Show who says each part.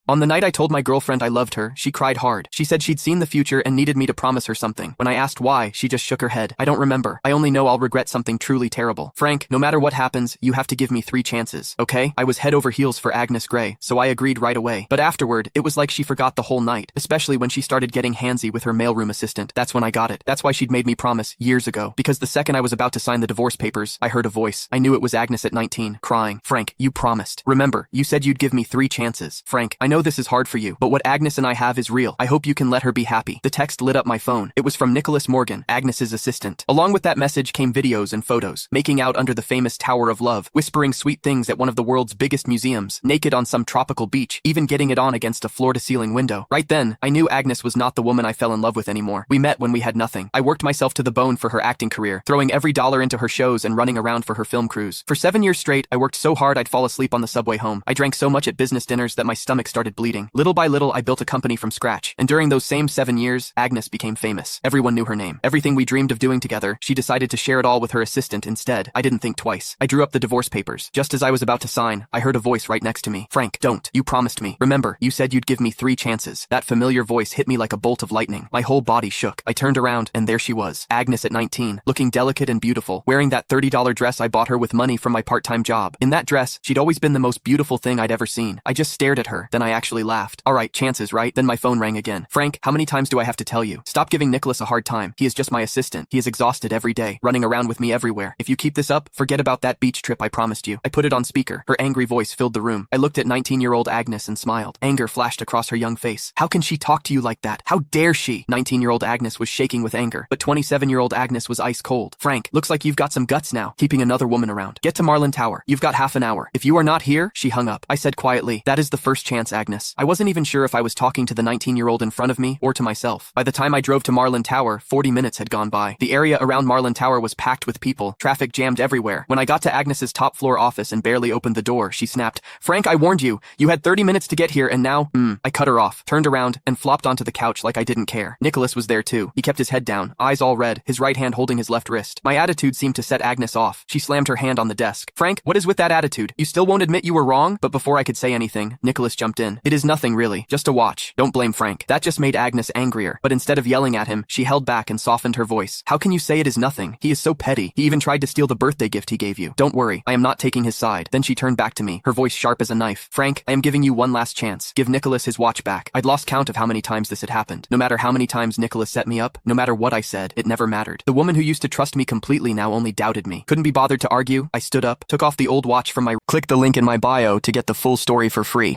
Speaker 1: On the night I told my girlfriend I loved her, she cried hard. She said she'd seen the future and needed me to promise her something. When I asked why, she just shook her head. I don't remember. I only know I'll regret something truly terrible. Frank, no matter what happens, you have to give me 3 chances, okay? I was head over heels for Agnes Gray, so I agreed right away. But afterward, it was like she forgot the whole night, especially when she started getting handsy with her mailroom assistant. That's when I got it. That's why she'd made me promise years ago. Because the second I was about to sign the divorce papers, I heard a voice. I knew it was Agnes at 19, crying. Frank, you promised. Remember, you said you'd give me 3 chances. Frank, I know this is hard for you, but what Agnes and I have is real. I hope you can let her be happy. The text lit up my phone. It was from Nicholas Morgan, Agnes's assistant. Along with that message came videos and photos, making out under the famous Tower of Love, whispering sweet things at one of the world's biggest museums, naked on some tropical beach, even getting it on against a floor-to-ceiling window. Right then, I knew Agnes was not the woman I fell in love with anymore. We met when we had nothing. I worked myself to the bone for her acting career, throwing every dollar into her shows and running around for her film crews. For 7 years straight, I worked so hard I'd fall asleep on the subway home. I drank so much at business dinners that my stomach started bleeding. Little by little, I built a company from scratch. And during those same 7 years, Agnes became famous. Everyone knew her name. Everything we dreamed of doing together, she decided to share it all with her assistant instead. I didn't think twice. I drew up the divorce papers. Just as I was about to sign, I heard a voice right next to me. Frank, don't. You promised me. Remember, you said you'd give me 3 chances. That familiar voice hit me like a bolt of lightning. My whole body shook. I turned around, and there she was. Agnes at 19, looking delicate and beautiful, wearing that $30 dress I bought her with money from my part-time job. In that dress, she'd always been the most beautiful thing I'd ever seen. I just stared at her, then I actually laughed. All right, chances, right? Then my phone rang again. Frank, how many times do I have to tell you? Stop giving Nicholas a hard time. He is just my assistant. He is exhausted every day, running around with me everywhere. If you keep this up, forget about that beach trip I promised you. I put it on speaker. Her angry voice filled the room. I looked at 19-year-old Agnes and smiled. Anger flashed across her young face. How can she talk to you like that? How dare she? 19-year-old Agnes was shaking with anger, but 27-year-old Agnes was ice cold. Frank, looks like you've got some guts now, keeping another woman around. Get to Marlin Tower. You've got half an hour. If you are not here, she hung up. I said quietly, that is the first chance, Agnes. I wasn't even sure if I was talking to the 19-year-old in front of me or to myself. By the time I drove to Marlin Tower, 40 minutes had gone by. The area around Marlin Tower was packed with people, traffic jammed everywhere. When I got to Agnes's top floor office and barely opened the door, she snapped, Frank, I warned you. You had 30 minutes to get here and now, I cut her off, turned around, and flopped onto the couch like I didn't care. Nicholas was there too. He kept his head down, eyes all red, his right hand holding his left wrist. My attitude seemed to set Agnes off. She slammed her hand on the desk. Frank, what is with that attitude? You still won't admit you were wrong? But before I could say anything, Nicholas jumped in. It is nothing really, just a watch. Don't blame Frank. That just made Agnes angrier, but instead of yelling at him, she held back and softened her voice. How can you say it is nothing? He is so petty. He even tried to steal the birthday gift he gave you. Don't worry, I am not taking his side. Then she turned back to me, her voice sharp as a knife. Frank, I am giving you one last chance. Give Nicholas his watch back. I'd lost count of how many times this had happened. No matter how many times Nicholas set me up, no matter what I said, it never mattered. The woman who used to trust me completely now only doubted me. Couldn't be bothered to argue. I stood up, took off the old watch from my... Click the link in my bio to get the full story for free.